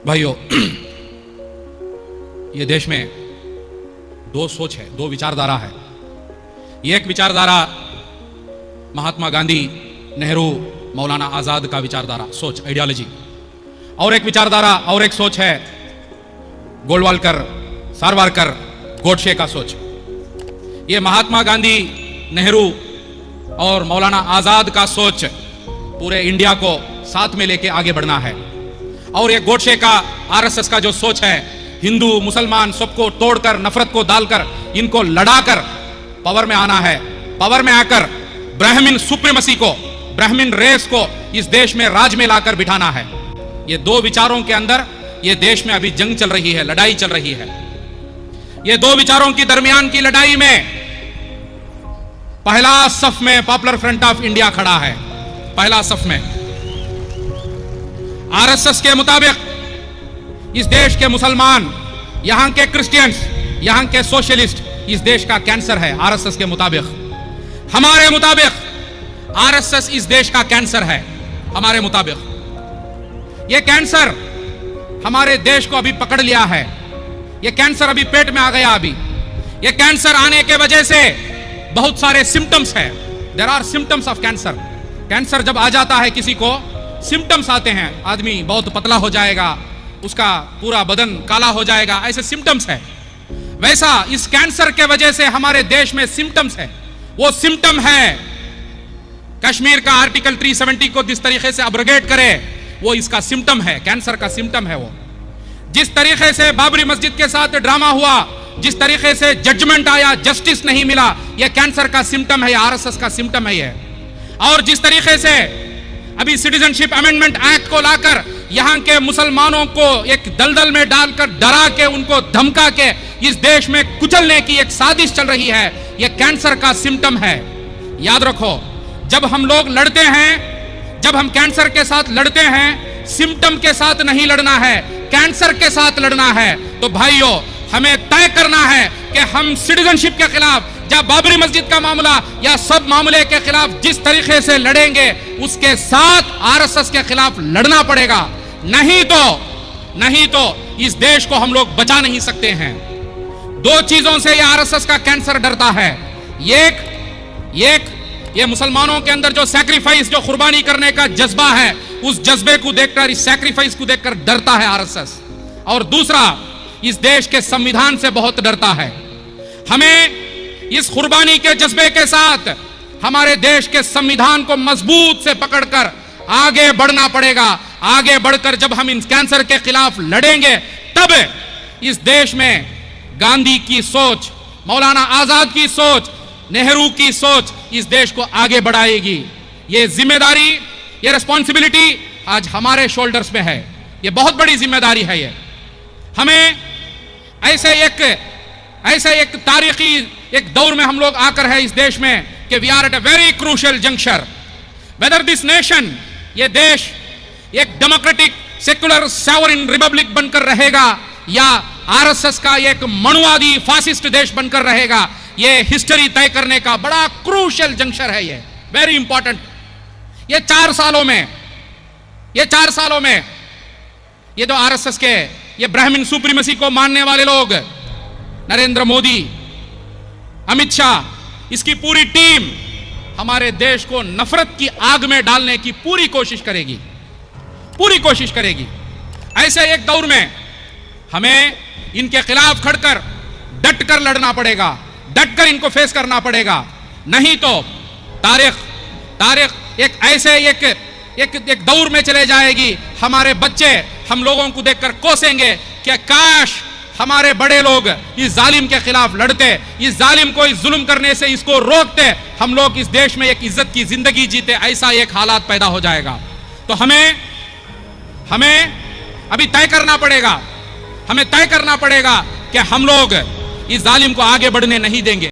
भाइयों, ये देश में दो सोच है, दो विचारधारा है। एक विचारधारा महात्मा गांधी, नेहरू, मौलाना आजाद का विचारधारा, सोच, आइडियोलॉजी। और एक विचारधारा और एक सोच है गोलवालकर, सावरकर, गोडसे का सोच। ये महात्मा गांधी, नेहरू और मौलाना आजाद का सोच पूरे इंडिया को साथ में लेके आगे बढ़ना है। और ये गोडसे का, आरएसएस का जो सोच है, हिंदू मुसलमान सबको तोड़कर, नफरत को डालकर, इनको लड़ाकर पावर में आना है। पावर में आकर ब्राह्मण सुप्रीमेसी को, ब्राह्मण रेस को इस देश में राज में लाकर बिठाना है। ये दो विचारों के अंदर ये देश में अभी जंग चल रही है, लड़ाई चल रही है। ये दो विचारों की दरमियान की लड़ाई में पहला सफ में पॉपुलर फ्रंट ऑफ इंडिया खड़ा है। पहला सफ में आरएसएस के मुताबिक इस देश के मुसलमान, यहां के क्रिश्चियंस, यहां के सोशलिस्ट इस देश का कैंसर है। आरएसएस के मुताबिक, हमारे मुताबिक आरएसएस इस देश का कैंसर है। हमारे मुताबिक यह कैंसर हमारे देश को अभी पकड़ लिया है। यह कैंसर अभी पेट में आ गया। अभी यह कैंसर आने के वजह से बहुत सारे सिम्टम्स है। There are symptoms of cancer. Cancer जब आ जाता है किसी को, सिम्टम्स आते हैं। आदमी बहुत पतला हो जाएगा, उसका पूरा बदन काला हो जाएगा, ऐसे सिम्टम्स है। वैसा इस कैंसर के वजह से हमारे देश में सिम्टम्स है। वो सिम्टम है कश्मीर का आर्टिकल 370 को जिस तरीके से अब्रोगेट करे, वो इसका सिम्टम है, कैंसर का सिम्टम है। वो जिस तरीके से बाबरी मस्जिद के साथ ड्रामा हुआ, जिस तरीके से जजमेंट आया, जस्टिस नहीं मिला, यह कैंसर का सिम्टम है, आरएसएस का सिम्टम है यह। और जिस तरीके से अभी सिटीजनशिप अमेंडमेंट एक्ट को लाकर यहां के मुसलमानों को एक दलदल में डालकर, डरा के, उनको धमका के इस देश में कुचलने की एक साजिश चल रही है, यह कैंसर का सिम्टम है। याद रखो, जब हम लोग लड़ते हैं, जब हम कैंसर के साथ लड़ते हैं, सिम्टम के साथ नहीं लड़ना है, कैंसर के साथ लड़ना है। तो भाइयों, हमें तय करना है कि हम सिटीजनशिप के खिलाफ, या बाबरी मस्जिद का मामला या सब मामले के खिलाफ जिस तरीके से लड़ेंगे, उसके साथ आरएसएस के खिलाफ लड़ना पड़ेगा। नहीं तो इस देश को हम लोग बचा नहीं सकते हैं। दो चीजों से यह आरएसएस का कैंसर डरता है। एक ये मुसलमानों के अंदर जो सैक्रिफाइस, जो कुर्बानी करने का जज्बा है, उस जज्बे को देखकर, इस सैक्रिफाइस को देखकर डरता है आरएसएस। और दूसरा, इस देश के संविधान से बहुत डरता है। हमें इस कुर्बानी के जज्बे के साथ हमारे देश के संविधान को मजबूत से पकड़कर आगे बढ़ना पड़ेगा। आगे बढ़कर जब हम इन कैंसर के खिलाफ लड़ेंगे, तब इस देश में गांधी की सोच, मौलाना आजाद की सोच, नेहरू की सोच इस देश को आगे बढ़ाएगी। ये जिम्मेदारी, ये रिस्पॉन्सिबिलिटी आज हमारे शोल्डर्स में है। ये बहुत बड़ी जिम्मेदारी है। ये हमें ऐसे एक तारीखी एक दौर में हम लोग आकर है इस देश में कि we are at a very crucial junction. Whether this nation, ये देश एक डेमोक्रेटिक, सेक्युलर, सॉवरेन रिपब्लिक बनकर रहेगा या आरएसएस का एक मनुवादी, फासिस्ट देश बनकर रहेगा, ये हिस्ट्री तय करने का बड़ा क्रूशियल जंक्शन है। ये वेरी इंपॉर्टेंट। ये 4 सालों में ये जो आरएसएस के ये ब्राह्मण सुप्रीमेसी को मानने वाले लोग, नरेंद्र मोदी, अमित शाह, इसकी पूरी टीम हमारे देश को नफरत की आग में डालने की पूरी कोशिश करेगी। ऐसे एक दौर में हमें इनके खिलाफ खड़कर, डटकर लड़ना पड़ेगा, डटकर इनको फेस करना पड़ेगा। नहीं तो तारीख एक दौर में चले जाएगी। हमारे बच्चे हम लोगों को देखकर कोसेंगे कि काश हमारे बड़े लोग इस जालिम के खिलाफ लड़ते, इस जालिम को इस जुल्म करने से इसको रोकते, हम लोग इस देश में एक इज्जत की जिंदगी जीते। ऐसा एक हालात पैदा हो जाएगा। तो हमें अभी तय करना पड़ेगा कि हम लोग इस जालिम को आगे बढ़ने नहीं देंगे।